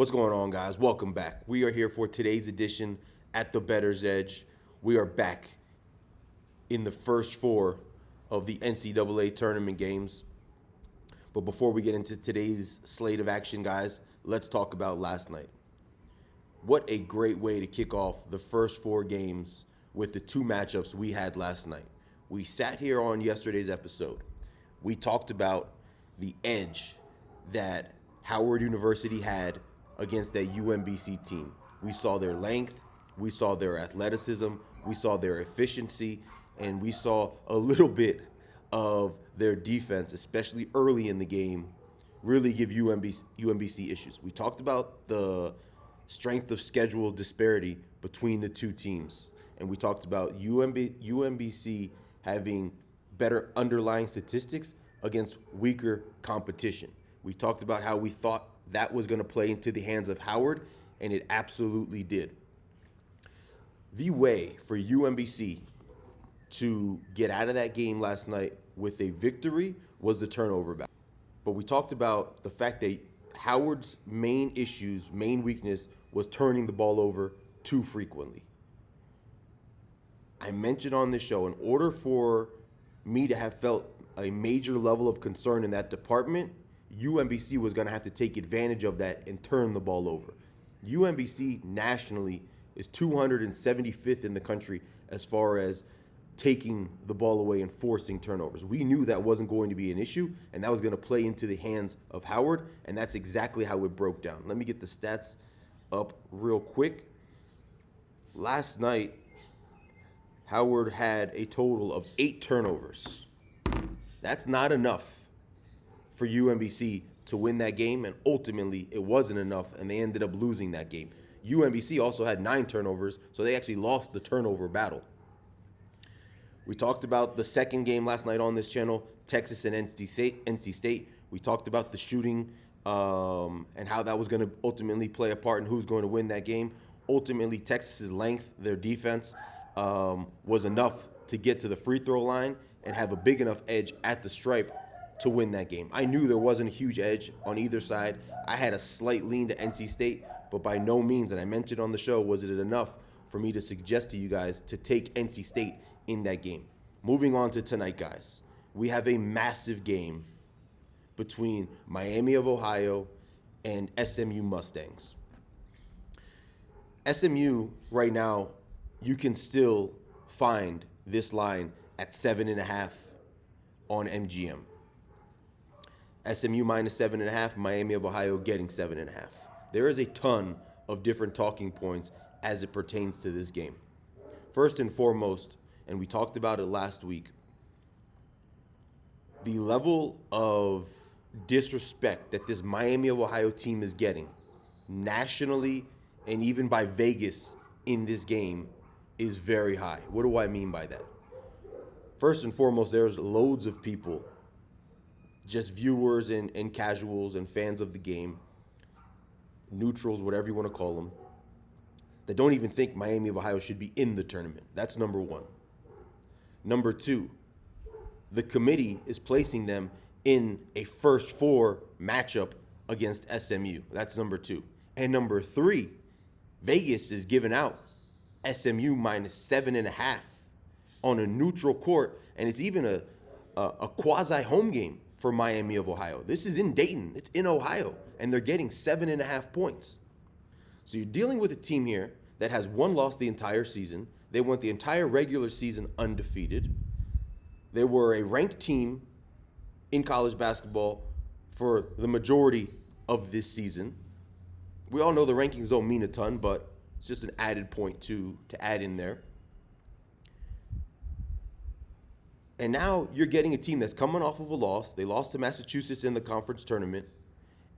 What's going on, guys? Welcome back. We are here for today's edition at the Bettor's Edge. We are back in the first four of the NCAA tournament games. But before we get into today's slate of action, guys, let's talk about last night. What a great way to kick off the first four games with the two matchups we had last night. We sat here on yesterday's episode. We talked about the edge that Howard University had against that UMBC team. We saw their length, we saw their athleticism, we saw their efficiency, and we saw a little bit of their defense, especially early in the game, really give UMBC issues. We talked about the strength of schedule disparity between the two teams, and we talked about UMBC having better underlying statistics against weaker competition. We talked about how we thought that was going to play into the hands of Howard, and it absolutely did. The way for UMBC to get out of that game last night with a victory was the turnover battle. But we talked about the fact that Howard's main weakness was turning the ball over too frequently. I mentioned on this show, in order for me to have felt a major level of concern in that department, UMBC was going to have to take advantage of that and turn the ball over. UMBC nationally is 275th in the country as far as taking the ball away and forcing turnovers. We knew that wasn't going to be an issue, and that was going to play into the hands of Howard, and that's exactly how it broke down. Let me get the stats up real quick. Last night, Howard had a total of 8 turnovers. That's not enough for UMBC to win that game, and ultimately it wasn't enough, and they ended up losing that game. UMBC also had 9 turnovers, so they actually lost the turnover battle. We talked about the second game last night on this channel, Texas and NC State. We talked about the shooting and how that was going to ultimately play a part in who's going to win that game. Ultimately, Texas's length, their defense, was enough to get to the free throw line and have a big enough edge at the stripe to win that game. I knew there wasn't a huge edge on either side. I had a slight lean to NC State, but by no means, and I mentioned on the show, was it enough for me to suggest to you guys to take NC State in that game. Moving on to tonight, guys. We have a massive game between Miami of Ohio and SMU Mustangs. SMU right now, you can still find this line at 7.5 on MGM. SMU minus 7.5, Miami of Ohio getting 7.5. There is a ton of different talking points as it pertains to this game. First and foremost, and we talked about it last week, the level of disrespect that this Miami of Ohio team is getting nationally and even by Vegas in this game is very high. What do I mean by that? First and foremost, there's loads of people, just viewers and casuals and fans of the game, neutrals, whatever you want to call them, that don't even think Miami of Ohio should be in the tournament. That's number one. Number two, the committee is placing them in a first four matchup against SMU. That's number two. And number three, Vegas is giving out SMU minus 7.5 on a neutral court, and it's even a quasi-home game for Miami of Ohio. This is in Dayton. It's in Ohio, and they're getting 7.5 points. So you're dealing with a team here that has one loss the entire season. They went the entire regular season undefeated. They were a ranked team in college basketball for the majority of this season. We all know the rankings don't mean a ton, but it's just an added point to add in there. And now you're getting a team that's coming off of a loss. They lost to Massachusetts in the conference tournament,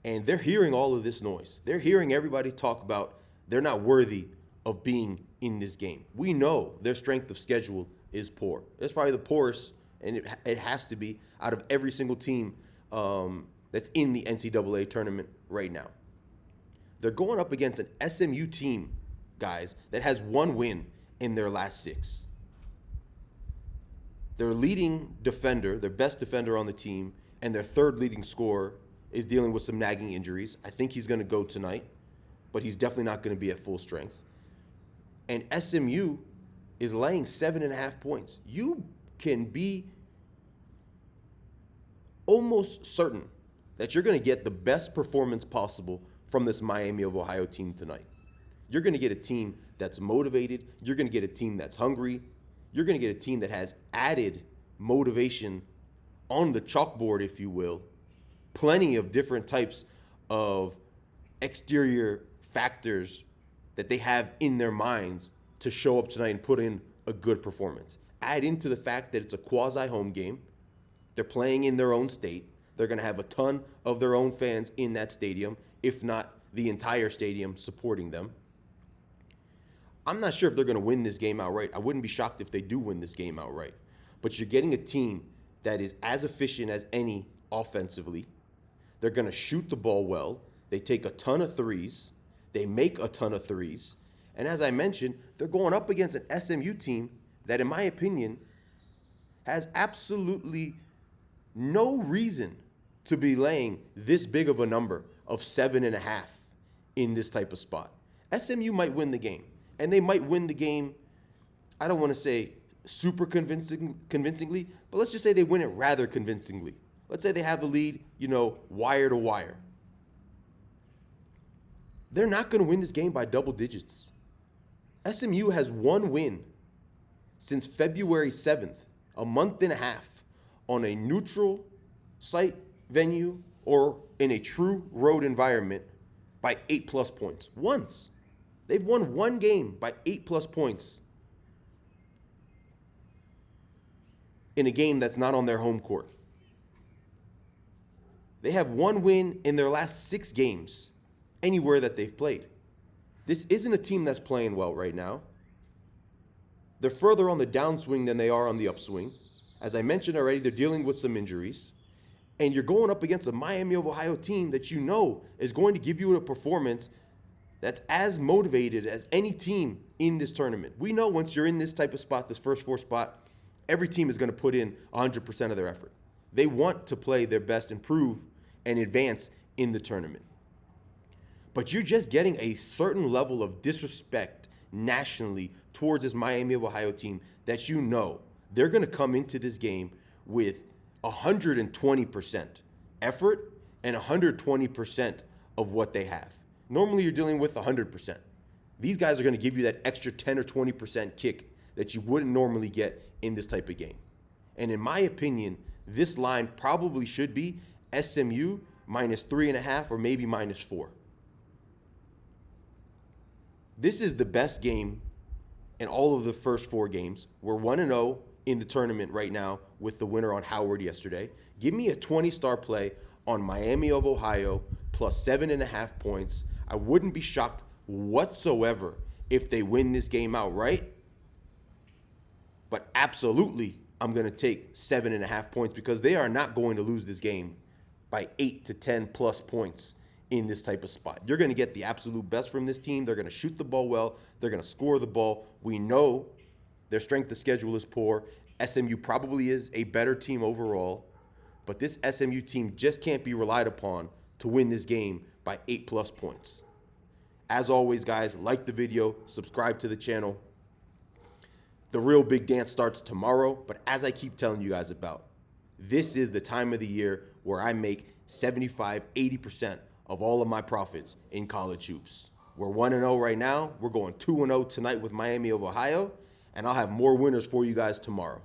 and they're hearing all of this noise. They're hearing everybody talk about they're not worthy of being in this game. We know their strength of schedule is poor. It's probably the poorest, and it has to be, out of every single team that's in the NCAA tournament right now. They're going up against an SMU team, guys, that has one win in their last 6. Their leading defender, their best defender on the team, and their third leading scorer is dealing with some nagging injuries. I think he's going to go tonight. but he's definitely not going to be at full strength. And SMU is laying 7.5 points. You can be almost certain that you're going to get the best performance possible from this Miami of Ohio team tonight. You're going to get a team that's motivated. You're going to get a team that's hungry. You're going to get a team that has added motivation on the chalkboard, if you will. Plenty of different types of exterior factors that they have in their minds to show up tonight and put in a good performance. Add into the fact that it's a quasi-home game. They're playing in their own state. They're going to have a ton of their own fans in that stadium, if not the entire stadium supporting them. I'm not sure if they're going to win this game outright. I wouldn't be shocked if they do win this game outright. But you're getting a team that is as efficient as any offensively. They're going to shoot the ball well. They take a ton of threes. They make a ton of threes. And as I mentioned, they're going up against an SMU team that, in my opinion, has absolutely no reason to be laying this big of a number of 7.5 in this type of spot. SMU might win the game, and they might win the game, I don't want to say super convincingly, but let's just say they win it rather convincingly. Let's say they have the lead, wire to wire. They're not going to win this game by double digits. SMU has one win since February 7th, a month and a half, on a neutral site venue or in a true road environment by 8+ points. Once. They've won one game by 8+ points in a game that's not on their home court. They have one win in their last 6 games anywhere that they've played. This isn't a team that's playing well right now. They're further on the downswing than they are on the upswing. As I mentioned already, they're dealing with some injuries. And you're going up against a Miami of Ohio team that you know is going to give you a performance that's as motivated as any team in this tournament. We know once you're in this type of spot, this first 4 spot, every team is going to put in 100% of their effort. They want to play their best, improve, and advance in the tournament. But you're just getting a certain level of disrespect nationally towards this Miami of Ohio team that you know they're going to come into this game with 120% effort and 120% of what they have. Normally you're dealing with 100%. These guys are going to give you that extra 10 or 20% kick that you wouldn't normally get in this type of game. And in my opinion, this line probably should be SMU -3.5 or maybe -4. This is the best game in all of the first 4 games. We're 1-0 in the tournament right now with the winner on Howard yesterday. Give me a 20-star play on Miami of Ohio plus 7.5 points. I wouldn't be shocked whatsoever if they win this game outright. But absolutely, I'm going to take 7.5 points because they are not going to lose this game by 8 to 10+ points in this type of spot. You're going to get the absolute best from this team. They're going to shoot the ball well. They're going to score the ball. We know their strength of schedule is poor. SMU probably is a better team overall, but this SMU team just can't be relied upon to win this game by 8+ points. As always, guys, like the video, subscribe to the channel. The real big dance starts tomorrow, but as I keep telling you guys about, this is the time of the year where I make 75-80% of all of my profits in college hoops. We're 1-0 right now. We're going 2-0 tonight with Miami of Ohio, and I'll have more winners for you guys tomorrow.